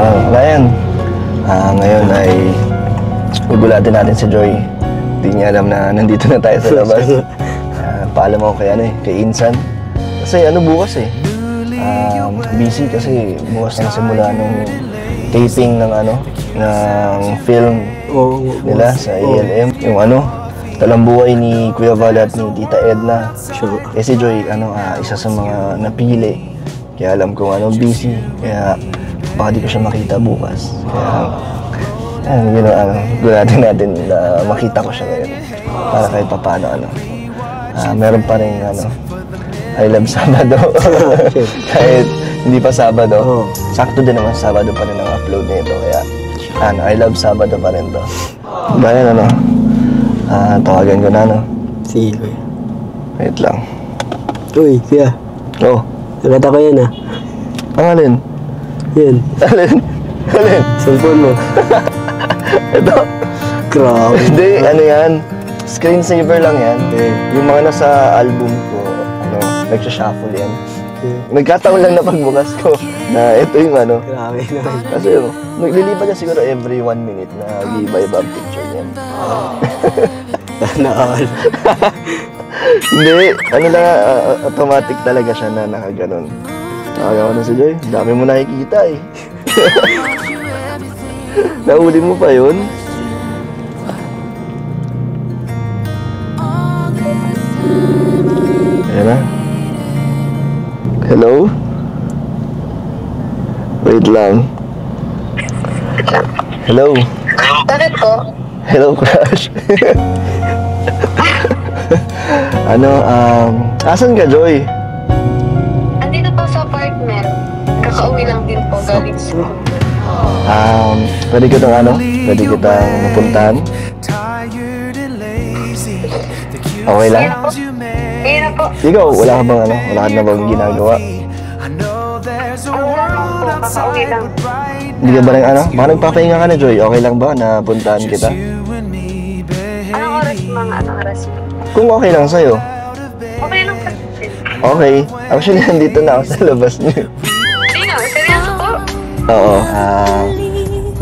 Ryan, ngayon ay gugulatin natin si Joy. Hindi niya alam na nandito na tayo sa labas. Paalam ako kay Insan. Kasi bukas busy kasi bukas ang simula ng taping ng ng film nila sa ALM. Yung talambuhay ni Kuya Val at ni Tita Edna. Sure. Si Joy, isa sa mga napili. Kaya alam kong busy. Kaya baka di ko siya makita bukas. Kaya, gulatin natin na makita ko siya ngayon. Para kahit papaano, meron pa rin, I love Sabado. Kahit hindi pa Sabado, sakto din naman Sabado pa rin ang upload nito. Kaya, I love Sabado pa rin to. Bayan, tawagan ko na, Sige, kuya. Wait lang. Uy, kuya. Nakata ko yan, Ang alin? Yan. Alin? Cellphone mo. Ito? Grabe. Hindi, yan. Screensaver lang yan. Yung mga nasa album ko, nagsha-shuffle yan. Nagkataon lang na pagbukas ko na ito yung Grabe naman. Kasi naglilipat niya siguro every 1 minute na iba-iba ang picture niyan. Nakakal. Hindi, automatic talaga siya na nakaganon. Nakagawa na si Joy, dami mo nakikita eh. Nahuli mo pa yun? Ayan na. Hello? Wait lang. Hello? Bakit po? Hello, crush. Asan ka, Joy? Andito po sa apartment. Kakauwi lang din po galing school. Pwede kitang mapuntahan? Okay lang? Ngayon na po. Ikaw, wala ka na bang ginagawa? Wala lang po. Kakauwi lang. Hindi ka ba rin baka nagpapahinga ka na, Joy? Okay lang ba na puntahan kita? Anong oras mga oras? Kung okay lang sa'yo. Okay lang po. Okay. Actually, nandito na ako sa labas niyo. Sino? Seryoso po? Oo.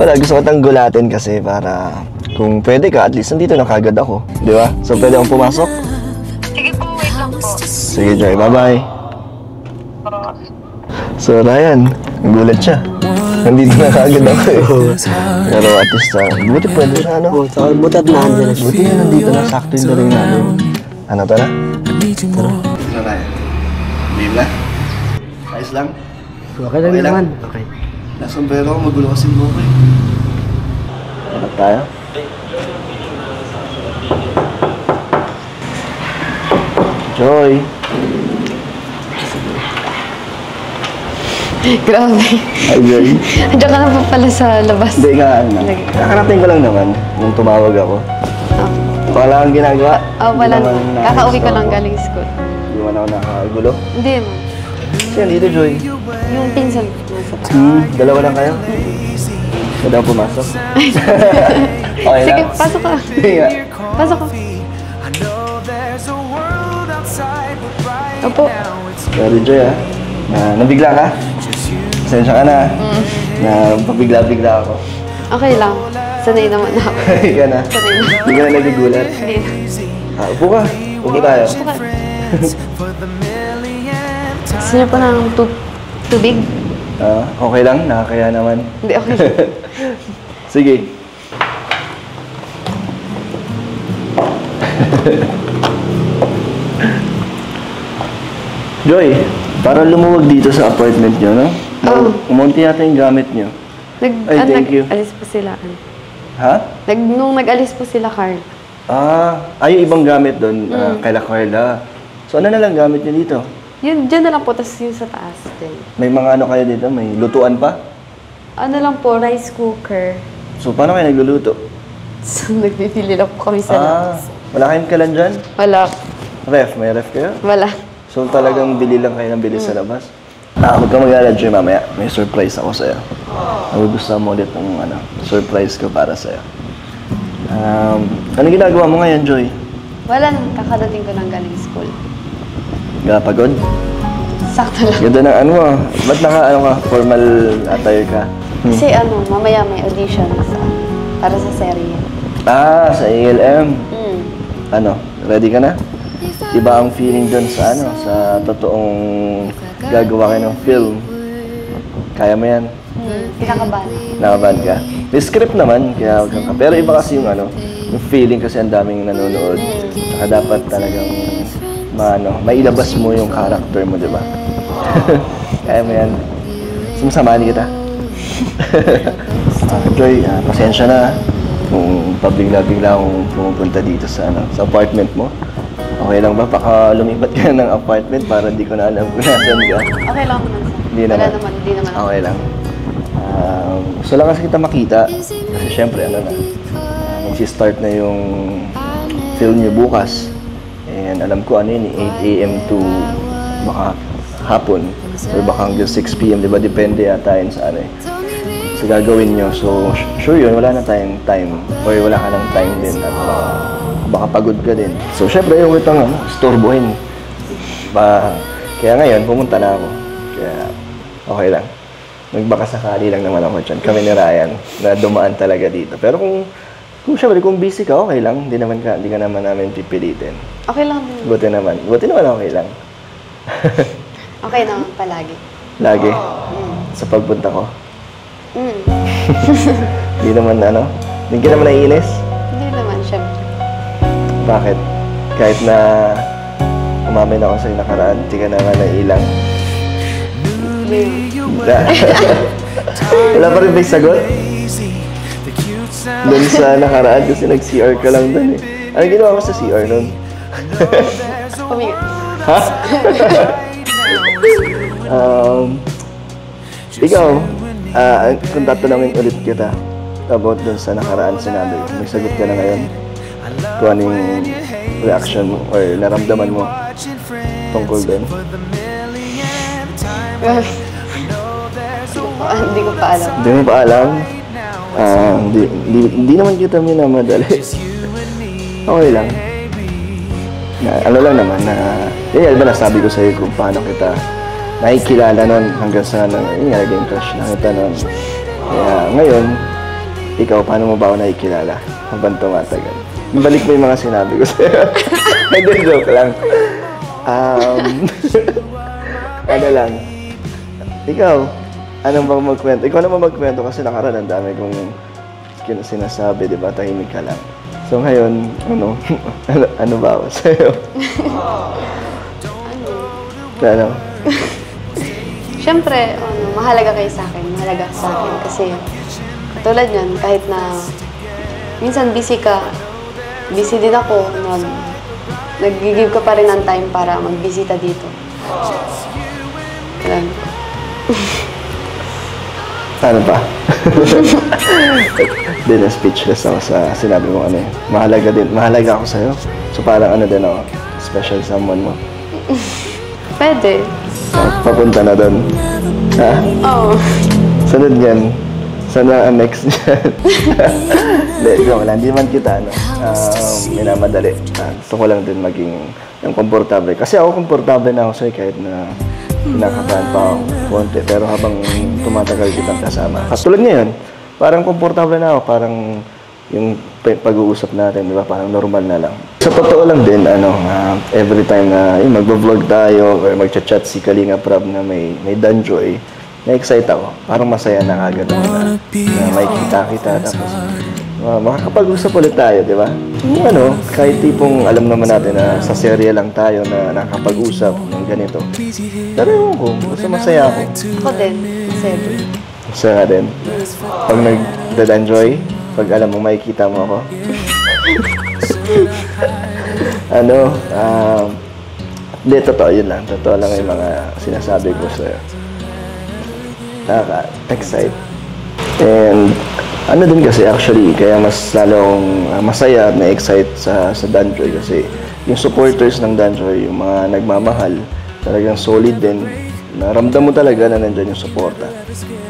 Wala, gusto ko tang gulatin kasi para kung pwede ka, at least nandito na kagad ako. Di ba? So, pwede akong pumasok? Sige po, wait lang po. Sige, Joy. Bye-bye. So, Ryan, nagulat siya. Nandito na kagad ako eh. Pero at least, buti pwede na Butat na andyan. Buti na nandito na, sakto yung daring namin. Tara? Tara, Ryan. Game na? Ayos lang? Okay lang naman. Okay. Nasombrero ako, magulo kasi mo ko eh. Hanap tayo? Joy! Grabe. Hi, Joy. Andiyan ka na pa pala sa labas. Hindi nga, kakarating ko lang naman nung tumawag ako. Wala kang ginagawa? Wala. Kakauwi ko lang galing school. Hindi mo na ako nakagulo? Hindi mo. Siya, dito, Joy. Yung pinsan ko nasa taas. Dalawa lang kayo? Pwede ako pumasok? Okay Sige, lang? pasok ka. Sige nga. Pasok ka. Opo. Sorry, Joy nabigla ka? Pasensya ka na. Na pabigla-bigla ako. Okay lang. Sanay naman ako. Hindi ka na? Sanay na. Hindi ka na nagigulat? Hindi na. Upo ka. Upo tayo. Gusto ka. Gusto niyo pa ng tubig? Okay lang. Nakakaya naman. Hindi, okay lang. Sige. Joy, para lumuwag dito sa apartment nyo, no? Umunti yata yung gamit nyo. Thank you. Nag-alis po sila. Ha? Nung nag-alis po sila, Carl. Yung ibang gamit doon, kaila Carla. So ano na lang gamit nyo dito? Yun, dyan na lang po, tapos yung sa taas din. May mga kayo dito? May lutuan pa? Ano lang po, rice cooker. So paano kayo nagluluto? So, nagbibili lang po kami sa labas. Wala kayong kalan dyan? Wala. Ref? May ref kayo? Wala. So talagang bili lang kayo ng bili sa labas? Huwag ka mag-alala, Joy, mamaya. May surprise ako sa'yo. Nagugustuhan mo ulit ng surprise ko para sa'yo. Ano ginagawa mo ngayon, Joy? Wala nang kakadating ko ng galing school. Pagod? Sakto lang. Ganda ng ba't ka, formal attire ka? Kasi mamaya may audition para sa serye. Sa ALM. Mm. Ano, ready ka na? Iba ang feeling doon sa sa totoong gagawa kayo ng film. Kaya mo yan? Kinakabahan. Nakabahan ka? May script naman, kaya huwag kang pero iba kasi yung yung feeling kasi ang daming nanonood. Saka dapat talagang mailabas mo yung character mo, di ba? Kaya mo yan. Sumasamahan kita. Joy, pasensya na kung pabigla-bigla akong pumupunta dito sa apartment mo. Okay lang ba? Baka lumipat ka ng apartment para hindi ko na alam kung nasan ka. Okay lang naman. Hindi Wala naman. naman, hindi naman. Okay lang. Gusto lang kasi kita makita. Kasi syempre, magsistart na yung film niyo bukas. And alam ko yun, 8 a.m. to baka hapon. Or baka hanggang 6 p.m. Diba? Depende yata yun sa sa gagawin nyo. So, sure yun, wala na tayong time. Or wala ka ng time din. At baka pagod ka din. So, syempre, yung itong storbohin. Kaya ngayon, pumunta na ako. Kaya, okay lang. Nagbaka sakali lang naman ako dyan. Kami ni Ryan na dumaan talaga dito. Pero syempre, kung busy ka, okay lang. Hindi ka naman namin pipilitin. Okay lang din. Buti naman okay lang. Okay naman palagi. Lagi. Sa pagpunta ko. Mm. Hindi naman hindi ka naman naiinis. Hindi naman, syempre. Bakit? Kahit na umamin ako sa'yo nakaraan, hindi ka naman naiilang. Wala pa rin ba yung sagot? Doon sa nakaraan kasi nag-CR ka lang doon eh. Ano ginawa ko sa CR noon? Puminga. Ha? Ikaw, kung tatanungin ulit kita about doon sa nakaraan sinabi, may sagot ka na ngayon? Kung ano yung reaction mo or naramdaman mo tungkol doon? Hindi ko pa alam. Hindi mo pa alam? Hindi naman kita minamadali. Okay lang. Lang naman yun ba nasabi ko sa'yo kung paano kita nakikilala nun hanggang sa naging crush na kita nun. Kaya ngayon, ikaw, paano mo ba ako nakikilala habang tumatagal? Balik mo yung mga sinabi ko sa'yo. Hindi, joke lang. Lang. Ikaw, anong bang magkwento? Ikaw naman magkwento kasi nakaraan ang dami kong sinasabi, di ba? Tahimik ka lang. So ngayon, ano ba ako sa'yo? Ano? Siyempre, mahalaga kayo sa akin. Mahalaga ka sa akin. Kasi, katulad yan, kahit na minsan busy ka, busy din ako, nag-give ka pa rin ng time para magbisita dito. Alam. Ano pa? Hindi na speechless ako sa sinabi mo mahalaga ako sa'yo. So parang din ako, special someone mo. Pwede. Papunta na doon. Ha? Oo. Sunod yan. Sana ang next dyan. Hindi man kita, minamadali. Gusto ko lang din maging yung komportable. Kasi ako komportable na ako sa'yo kahit na kinakabahan pa ako konti. Pero habang tumatagal kitang kasama. Katulad ngayon, parang komportable na ako. Parang yung pag-uusap natin, di ba? Parang normal na lang. Sa totoo lang din, every time na mag-vlog tayo or mag-chat si Kalinga Prab na may Danjoy, na-excite ako. Parang masaya na agad ako na may kita-kita. Tapos, makakapag-usap ulit tayo, di ba? Kahit tipong alam naman natin na sa serye lang tayo na nakapag-usap ng ganito. Pero ewan ko, basta masaya ako. Ako din. Masaya din. Masaya din. Pag nag-Danjoy, pag alam mo, makikita mo ako. Hindi, totoo yun lang. Totoo lang yung mga sinasabi ko sa'yo. Nakaka-excite. And din kasi actually, kaya mas lalo akong masaya at na-excite sa Danjoy kasi yung supporters ng Danjoy, yung mga nagmamahal, talagang solid din. Naramdam mo talaga na nandyan yung suporta.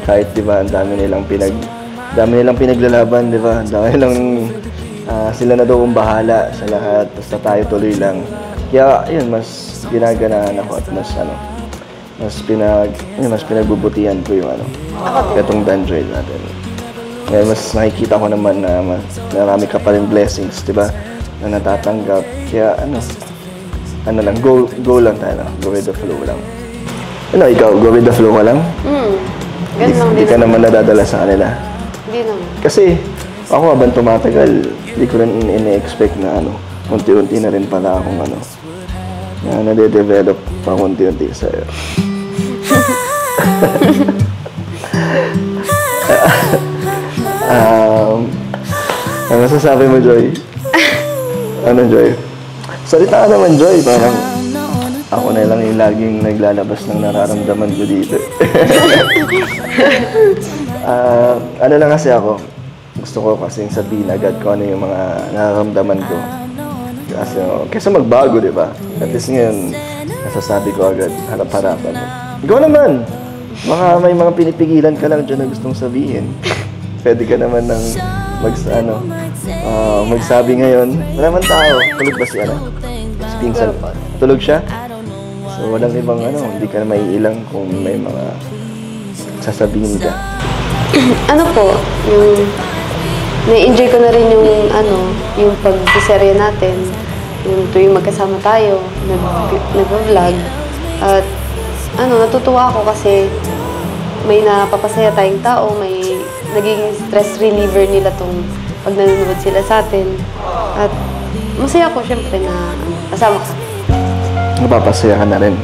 Kahit di ba, ang dami nilang pinaglalaban, di ba? Dami nilang sila na daw ang bahala sa lahat, basta tayo tuloy lang. Kaya, yun, mas ginaganaan ako at mas pinagbubutihan ko yung ano, itong Danjoy natin. Kaya mas nakikita ko naman na marami ka pa rin blessings, di ba? Na natatanggap. Kaya ano lang, go lang tayo. Go with the flow lang. Ano, ikaw, go with the flow ka lang? Ganun lang Hindi din. ka naman nadadala sa kanila. Hindi naman. Kasi ako habang tumatagal, hindi ko rin ini-expect na unti-unti na rin pala akong na nade-develop pa unti-unti sa'yo. Ano masasabi mo, Joy? Ano, Joy? Salita ka naman, Joy. Parang ako na lang yung laging naglalabas ng nararamdaman ko dito. Ano lang kasi ako, gusto ko kasing sabihin agad ko ano yung mga nararamdaman ko. Kasi, kaysa magbago, di ba? At least ngayon, nasasabi ko agad, harap-harapan. Ikaw naman! Baka may mga pinipigilan ka lang dyan na gustong sabihin. Pwede ka naman ng magsabi ngayon. Wala man tao. Tulog ba si Si Pinsan? Tulog siya? So, walang ibang hindi ka na maiilang kung may mga sasabihin ka. Ano po, yung na-enjoy ko na rin yung pag-serye natin. Yung tuwing magkasama tayo, nag-vlog. At natutuwa ako kasi may napapasaya tayong tao, may nagiging stress reliever nila tong pag nanonood sila sa atin. At masaya ko syempre na kasama ka. Napapasaya ka na rin.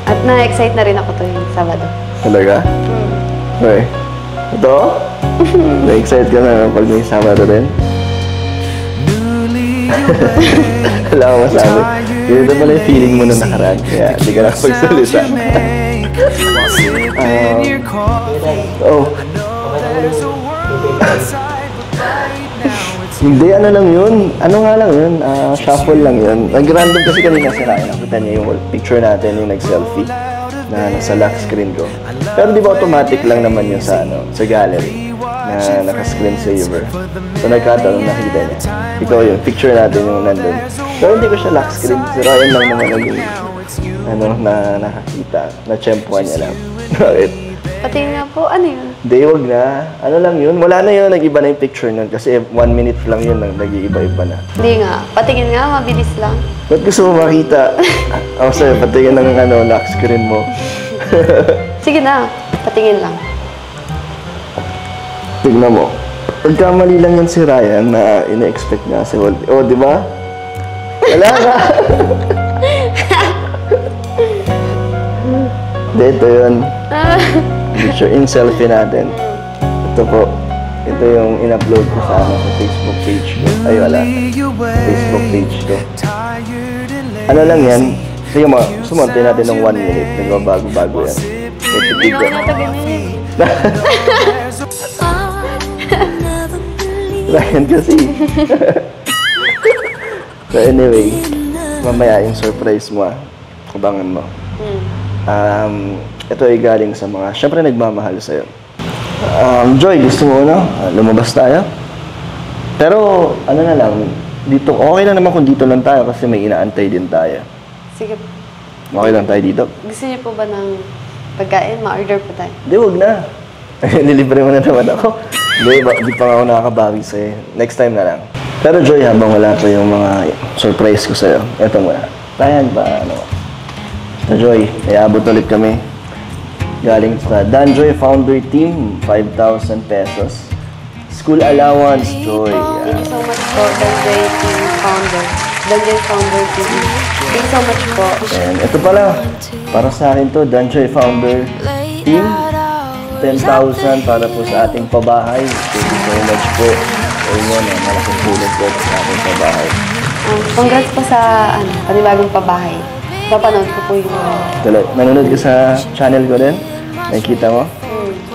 At na-excite na rin ako tuwing Sabado. Talaga? Okay. Ito? Na-excite ka na pag may Sabado rin? Wala akong masabi. Ganito pala yung feeling mo nung nakaraan. Kaya hindi ka nakapagsalita. Hindi, lang yun. Ano nga lang yun? Shuffle lang yun. Nag-random kasi kanina si Ryan. Nakita niya yung picture natin, yung nag-selfie na nasa lock screen ko. Pero di ba automatic lang naman yun sa gallery na naka-screen saver. So nagkataon nakita niya. Ikaw yun, picture natin yung nandun. Pero hindi ko siya lock screen. Si Ryan lang naman na nakakita. Na-tsempuan niya lang. Bakit? Pati nga po, ano yun? Hindi, wag na. Ano lang yun? Wala na yun. Nag-iba na yung picture nun. Kasi 1 minute lang yun. Nag-iiba-iba na. Hindi nga. Patingin nga, mabilis lang. Ba't gusto mo makita? Ako sa'yo, patingin ng lock screen mo. Sige na, patingin lang. Tignan mo. Pagkamali lang yan si Ryan na ina-expect niya si Walt. Oh, di ba? Wala nga. Hindi, ito yun. Picture in selfie natin. Ito po. Ito yung in-upload ko sa Facebook page ko. Ay, wala. Facebook page ko. Ano lang yan? Sige mo, sumonte natin ng 1 minute. Nagbabago-bago yan. Hindi naman nata ganyan. Ryan kasi. So anyway, mamaya yung surprise mo Abangan mo. Ito ay galing sa mga, syempre nagmamahal sa'yo. Joy, gusto mo lumabas tayo? Pero, na lang, dito, okay lang naman kung dito lang tayo kasi may inaantay din tayo. Sige. Okay lang tayo dito? Gusto niyo po ba ng pagkain? Ma-order po tayo. Hindi, huwag na. Nilibre mo na naman ako. Hindi, di pa nga ako nakakabawi sa'yo. Next time na lang. Pero Joy, habang wala pa yung mga surprise ko sa'yo, eto muna. Ryan ba, So Joy, iabot ulit kami. Galing sa Danjoy Founder Team, 5,000 pesos. School allowance, Joy. Thank you so much po, Danjoy Team Founder. Danjoy Founder Team. Thank you so much po. And ito pala, para sa akin to, Danjoy Founder Team, 10,000 para po sa ating pabahay. Thank you so much po. Ayun yun, malaking tulong po sa ating pabahay. Congrats po sa panibagong pabahay. Papanood ko po yung Nanonood ka sa channel ko din? Nakikita mo?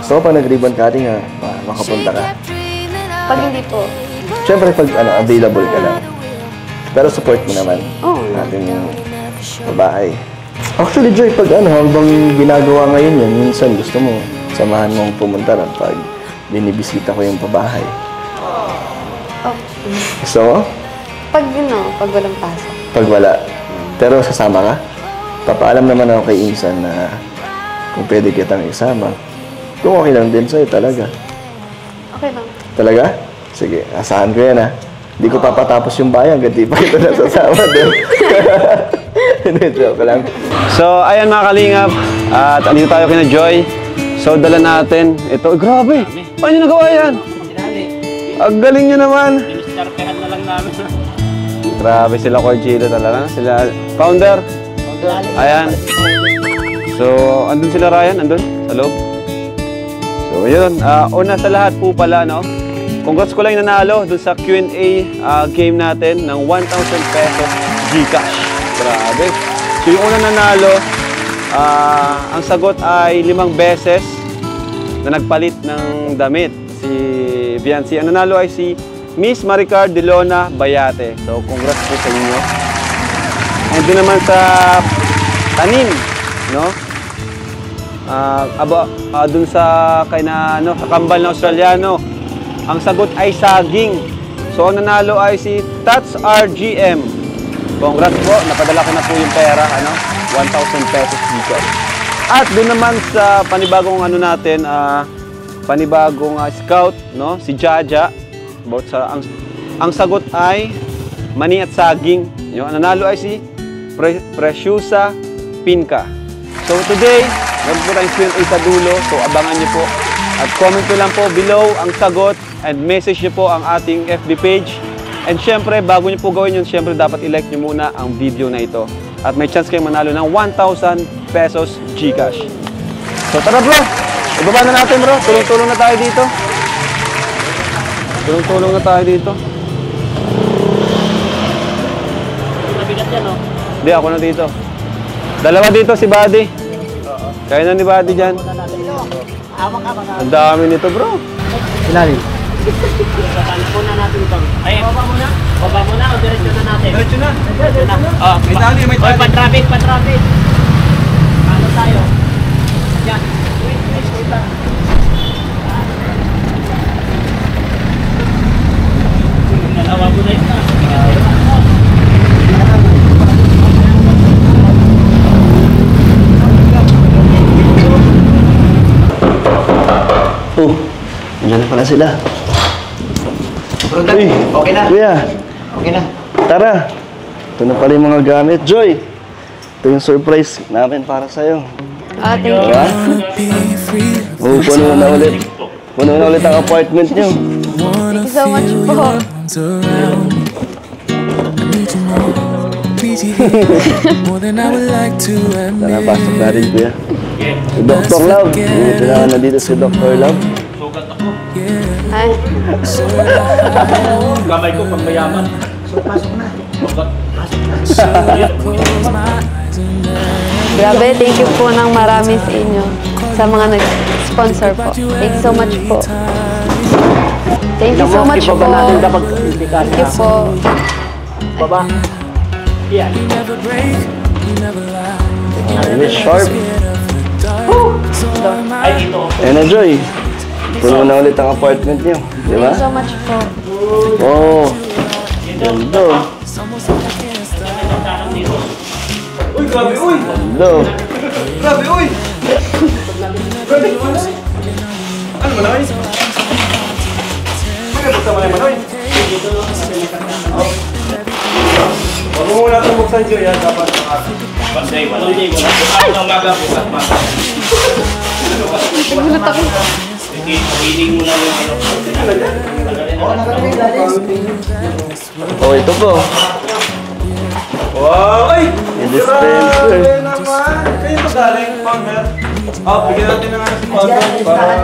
Gusto ko pag nag-ribbon cutting makapunta ka. Pag hindi po. Siyempre pag available ka lang. Pero support mo naman natin yung babae. Actually Joy, pag habang ginagawa ngayon yan, minsan gusto mo, samahan mong pumunta lang pag binibisita ko yung pabahay. Gusto mo? Pag pag walang pasok. Pag wala. Pero sasama ka? Papaalam naman ako kay Insan na kung pwede kitang isama. Kung okay lang din sa'yo talaga. Okay lang. Talaga? Sige, asahan ko yan ha. Hindi ko papatapos yung bayan, ganti pa kita nasasama doon. Hindi, joke lang. So, ayan mga kalingap. At andito tayo kina Joy. So, dala natin. Ito, grabe. Paano nyo nagawa yan? Ang galing nyo naman. Diskarpehan na lang namin. Grabe sila Corchito talaga. Sila, founder. Ayan. So, andun sila Ryan, andun, sa loob. So, yun. Una sa lahat po pala, no? Congrats ko lang yung nanalo dun sa Q&A game natin ng 1,000 pesos Gcash. Grabe. So, yung unang nanalo, ang sagot ay 5 beses na nagpalit ng damit. Si Biancy. Ang nanalo ay si Miss Maricar Delona Bayate. So, congrats po sa inyo. And doon naman sa tanim, no? Doon sa kay na ano, sa kambal na Australiano. Ang sagot ay saging. So, ang nanalo ay si Tats RGM. Congrats po, napadala ko na po yung pera, ano? 1,000 pesos dito. At doon naman sa panibagong ano natin, panibagong scout, no? Si Jaja. About sa ang sagot ay mani at saging. Yung nanalo ay si Preciusa Pinka. So today, meron po tayong Q&A sa dulo. So abangan niyo po. At comment nyo lang po below ang sagot and message niyo po ang ating FB page. And syempre, bago niyo po gawin yun, syempre dapat i-like niyo muna ang video na ito. At may chance kayong manalo ng 1,000 pesos Gcash. So tara bro, ibaba na natin bro. Tulong-tulong na tayo dito. Tulong-tulong na tayo dito. Nabigat yan, oh. Hindi, ako na dito. Dalawa dito si Buddy. Kaya na ni Buddy dyan. Ang dami nito bro. Ilalim. Saan po na natin ito? Ay, baba muna. Baba muna o diretso na natin? Diretso na. Oh, may tali, may tali. Oy, pa-traffic, pa-traffic. Ano tayo? Yan. Wait lang. Nalawa mo na ito. Oh, nandiyan na pala sila. Uy, Okay na. kuya, Okay na. tara. Ito na pala yung mga gamit. Joy, ito yung surprise namin para sa'yo. Thank you. Diba? Oh, puno na ulit. Puno na ulit ang apartment niyo. Thank you so much po. Tara, pasok natin, kuya. Si Dr. Love. Dito na nandito si Dr. Love. Ay, Kamay ko pang mayaman. grabe, thank you po ng marami sa inyo. Sa mga nag-sponsor po. Thank you so much po. Thank you so much po. Ibaba natin kapag hindi ka. Thank you po. Baba. Yan. Miss Sharp. Ay, ito. Ayan na, Joy. Puno na ulit ang apartment niyo. Di Thank ba? you so much po. Oo. Ganda. Uy, grabe, uy! Ganda. Grabe, uy! Grabe, ano mo na, uy? Magkabuksan mo na yung manoy. Huwag mo muna itong buksan, Joy, ha? Dapat Monday, Monday, wala. Bukas na umaga, bukas pa. Nagulat ako. Feeling mo na yung ano. Oh, ito po. Wow! Ay! Yung dispenser. Grabe naman! Kayo ito galing, founder. Bigyan natin ng si founder para...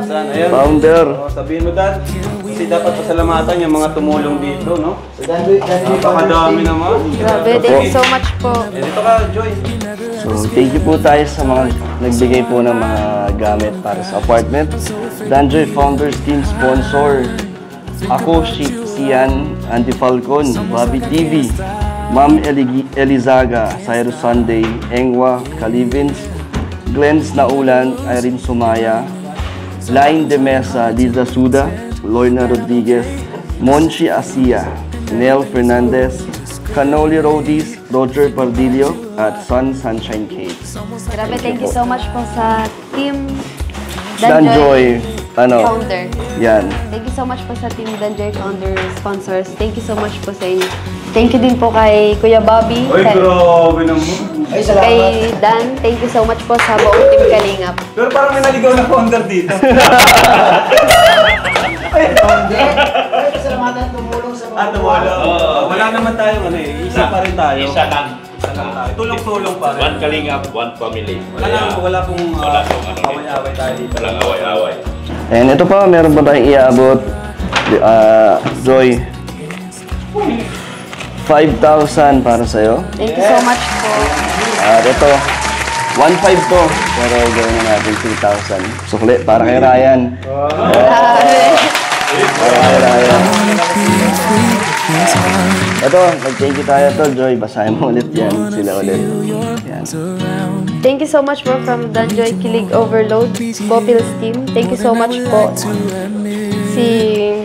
Saan? Ayan. Founder. Sabihin mo Dan, kasi dapat pasalamatan yung mga tumulong dito, no? Napakadami naman. Grabe, thank you so much po. Dito ka, Joy. So, thank you po tayo sa mga nagbigay po ng mga gamit para sa apartment. Danjoy Founders Team Sponsor. Ako, si Ian, Andy Falcon, Bobby TV, Ma'am Elizaga, Cyrus Sunday, Engwa, Calivins, Glens Naulan, Irene Sumaya, Lain De Mesa, Liza Suda, Lorna Rodriguez, Monchi Asia, Nel Fernandez, Cannoli Roadies, Roger Pardillo, at Sun Sunshine Cakes. Grabe, thank you so much po sa team Danjoy, Founder. yan. Thank you so much po sa Team Danjoy Founder sponsors. Thank you so much po sa inyo. Thank you din po kay Kuya Bobby. Grabe naman. Kay Dan, thank you so much po sa buong Team Kalingap. Pero parang may naligaw na founder dito. Wala naman tayong ano eh. Isa pa rin tayo. Isa lang. Tulong-tulong pa rin. One Kalingap, one family. Wala pong away-away tayo dito. Walang away-away. And ito pa, meron pa tayong iaabot. Joy, 5,000 para sa'yo. Thank you so much po. At ito, 1,500 to. Pero gawin na natin 2,000. Sukli, para kay Ryan. Para kay Ryan. Ito, nag-thank you tayo to, Joy. Basahin mo ulit yan. Sila ulit. Yan. Thank you so much po from Danjoy Kilig Overload, Bopil's team. Thank you so much po. Si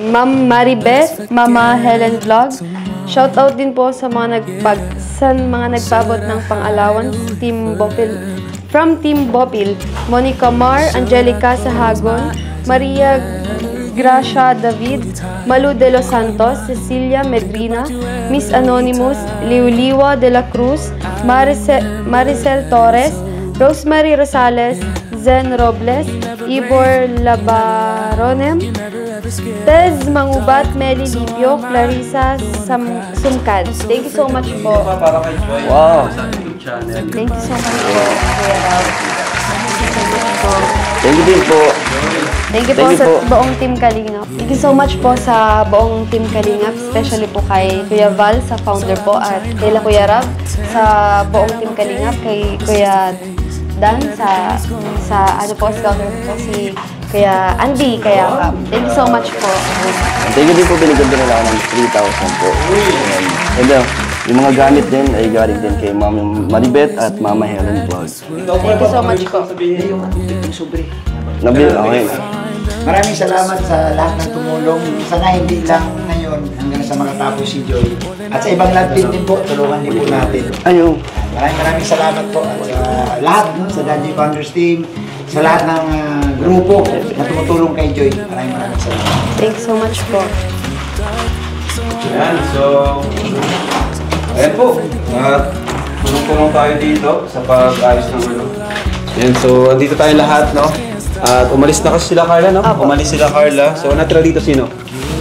Ma'am Maribeth, Mama Helen Vlog. Shoutout din po sa mga nagpabot ng pang-allowance, Team Bopil. From Team Bopil, Monica Mar, Angelica Sahagon, Maria Gracia David, Malu de los Santos, Cecilia Medrina, Miss Anonymous, Liuliwa de la Cruz, Maricel Torres, Rosemary Rosales, Zen Robles, Ibor Labaronem, Tez Mangubat, Meli Lipio, Clarissa Sumkad. Thank you so much po. Para kay Joy. Wow. Sa YouTube channel. Thank you so much po. Kuya Rao. Thank you so much po. Thank you din po. Thank you po Thank you sa po. buong Team Kalingap. Thank you so much po sa buong Team Kalingap, especially po kay Kuya Val sa founder po at kay Kuya Rab sa buong Team Kalingap, kay Kuya Dan sa ano po, scouter po si Kuya Andy, kaya thank you so much po. Thank you din po, binigyan din nila ako ng 3,000 po. And yung mga gamit din ay galing din kay Ma'am Maribeth at Mama Helen Vlog. Thank you so much po. Nabil, okay. Maraming salamat sa lahat ng tumulong. Sana hindi lang ngayon hanggang sa makatapos si Joy. At sa ibang lahat din po, tulungan din po natin. Ayun. Maraming salamat po at sa lahat, no, sa Danjoy Founders Team, sa lahat ng grupo na tumutulong kay Joy. Maraming salamat. Thank you so much po. Ayan, so... Ayan po. Tulong-tulong tayo dito sa pag-ayos ng ano. Ayan, so andito tayo lahat, no? At umalis na kasi sila Carla, no? Apo. Umalis sila Carla. So natira dito sino?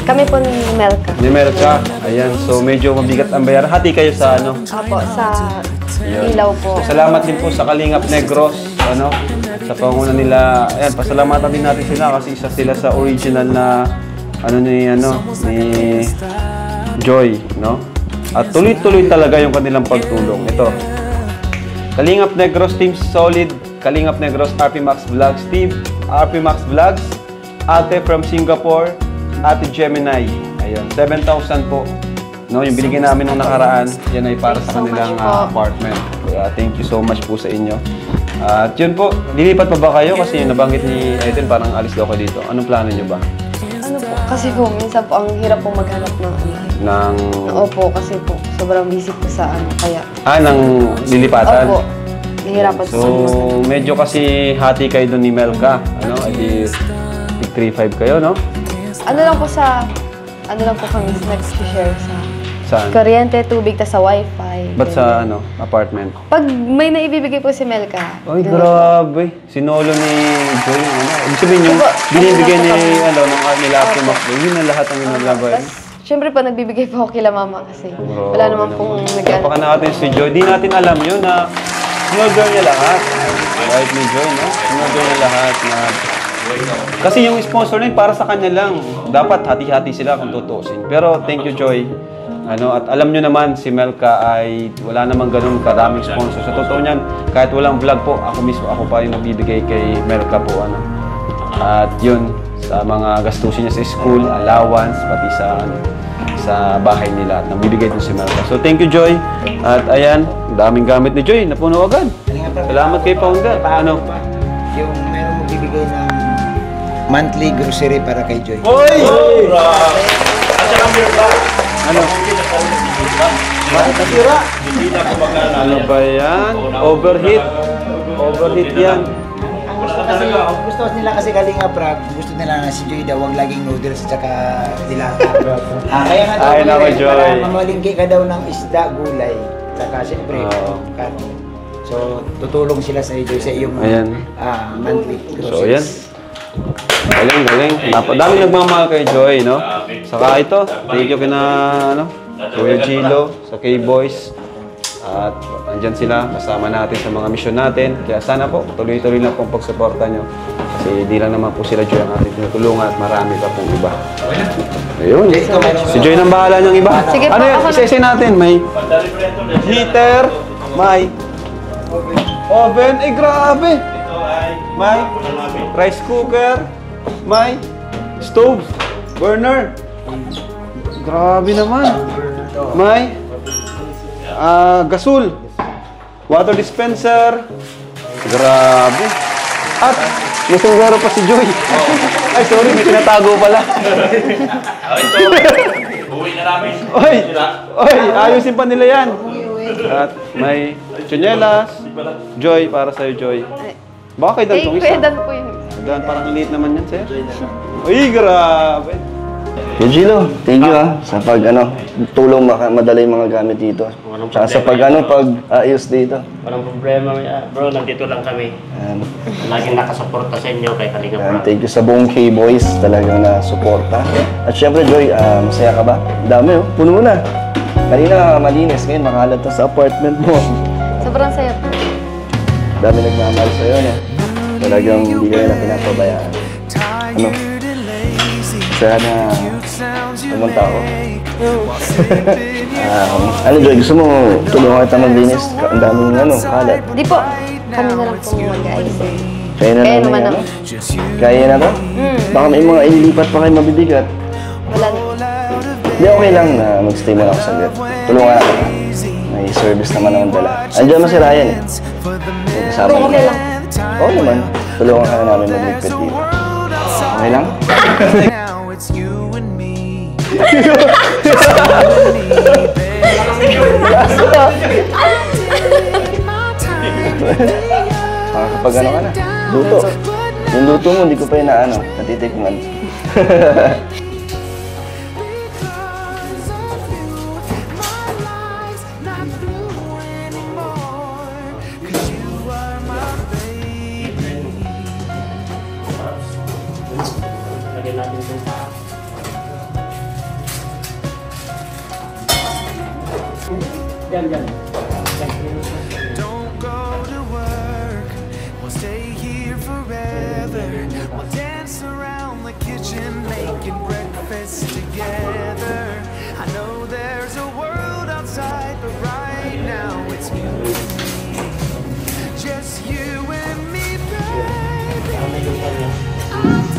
Kami po ni Melka. Ni Melka. Ayan, so medyo mabigat ang bayaran. Hati kayo sa ano? Apo, sa ilaw po. So, salamat din po sa Kalingap Negros, ano? Sa panguna nila. Ayan, pasalamatan din natin sila kasi isa sila sa original na ni Joy, no? At tuloy-tuloy talaga yung kanilang pagtulong. Ito. Kalingap Negros Team Solid, Kalingap Negros RP Max Vlogs Team, RP Max Vlogs, Ate from Singapore, Ate Gemini. Ayun, 7,000 po. No, yung binigyan namin nung nakaraan, yan ay para sa kanilang apartment. Kaya thank you so much po sa inyo. At yun po, lilipat pa ba kayo? Kasi yung nabanggit ni Eden, parang alis daw kayo dito. Anong plano nyo ba? Ano po, kasi po, minsan po ang hirap po maghanap ng ano. Opo, kasi po, sobrang busy po sa ano, kaya. Ng lilipatan? Opo, nahihirapan po. So, medyo kasi hati kayo doon ni Melka. Ano, edi 3-5 kayo, no? Ano lang po kami nag-share sa Saan? kuryente, tubig, tas sa wifi. Ba't sa ano, apartment? Pag may naibibigay po si Melka. Ay, grabe. Sinolo ni Joy yung ano. Ibig sabihin yung binibigay ni, nila Ate Max. Yun na lahat ang ginagawa. Siyempre po, nagbibigay po ako kila mama kasi wala naman pong nag-ano. Baka natin si Joy. Di natin alam yun na sinolder niya lahat. Right ni Joy, no? Sinolder niya lahat na... Kasi yung sponsor na yun, para sa kanya lang. Dapat hati-hati sila kung tutusin. Pero thank you, Joy. At alam nyo naman, si Melka ay wala namang ganun karaming sponsor. Sa totoo niyan, kahit walang vlog po, ako pa yung nagbibigay kay Melka po. At yun, sa mga gastusin niya sa school, allowance, pati sa bahay nila. At nabibigay din si Melka. So thank you, Joy. At ayan, daming gamit ni Joy, napuno agad. Salamat kay Founder. Yung meron mo bibigay ng monthly grocery para kay Joy. Oy! At saka meron ba? Ano? Kasira. Hindi na kumagana. Ano ba yan? Overheat. Overheat yan. Ang gusto nila kasi Kalinga Prab, gusto nila na si Joy daw wag laging noodles at saka dilata. Kaya nga daw Ay, naku, Joy. para mamalingki ka daw ng isda, gulay, saka siyempre karne. So tutulong sila sa Joy sa iyong Ayan. monthly groceries. So, ayan. Galing, galing. Dami nagmamahal kay Joy, no? Saka ito, thank you kina, ano, Kuya Gilo, sa K-Boys. At andyan sila, kasama natin sa mga misyon natin. Kaya sana po, tuloy-tuloy lang pong pagsuporta nyo. Kasi di lang naman po sila Joy ang ating tinutulungan at marami pa pong iba. Ayun. Si Joy nang bahala niyang iba. Sige po, Ano yun? ako na. Isa-isa natin. May heater, may oven. Eh, grabe. May rice cooker, may stove, burner. Grabe naman. May gasol, water dispenser. Grabe. At may sungaro pa si Joy. Ay, sorry, may tinatago pala. Uwi na namin. Oy, ayusin pa nila yan. At may tsinelas. Joy, para sa'yo, Joy. Baka kay Dan tong Kuya isa. Dan po yun. Dan, parang liit naman yan sa'yo. Uy, grabe. Kuya Gilo, thank you sa pag tulong madala yung mga gamit dito. Tsaka sa pag ayos dito. Walang problema, bro. Nandito lang kami. Laging nakasuporta sa inyo kay Kalinga Prab. Thank you sa buong K-Boys, talagang na-suporta. At syempre, Joy, masaya ka ba? Dami, puno na. Kanina malinis, ngayon makalat na sa apartment mo. Sobrang saya po. Dami nagmamahal sa'yo, no? Talagang hindi kayo na pinapabayaan. Ano? Sana pumunta ako. Ano, Joy, gusto mo tulungan kita maglinis? Ang daming kalat. Di po. Kami na lang po mag-ayos. Kaya na Kaya lang naman yan, naman. Kaya na to? Baka may mga ililipat pa kayo mabibigat. Wala na. Hindi, okay lang na mag-stay mo lang saglit. Tulungan ako. May service naman akong dala. Andiyan mo si Ryan eh. May kasama Okay niya. lang. Oo naman. Tulungan ka na namin magligpit dito. Okay lang? Now it's you and me. Kapag ka na, luto. Yung luto mo, hindi ko pa yun natitikman. Lagyan natin ito. Diyan. Don't go to work. We'll stay here forever. We'll dance around the kitchen, making breakfast together. I know there's a world outside, but right now it's you and me. Just you and me, baby.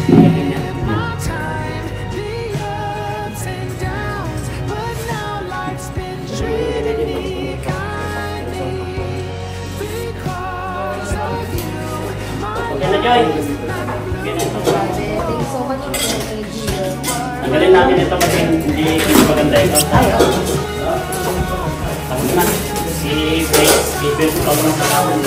I did my time, the ups and downs, but now life's been treating me kindly because of you. My Yan na, Joy. Tanggalin natin ito kasi hindi maganda ito. Tapos na. Si Grace, bibig ko lang sa kawan.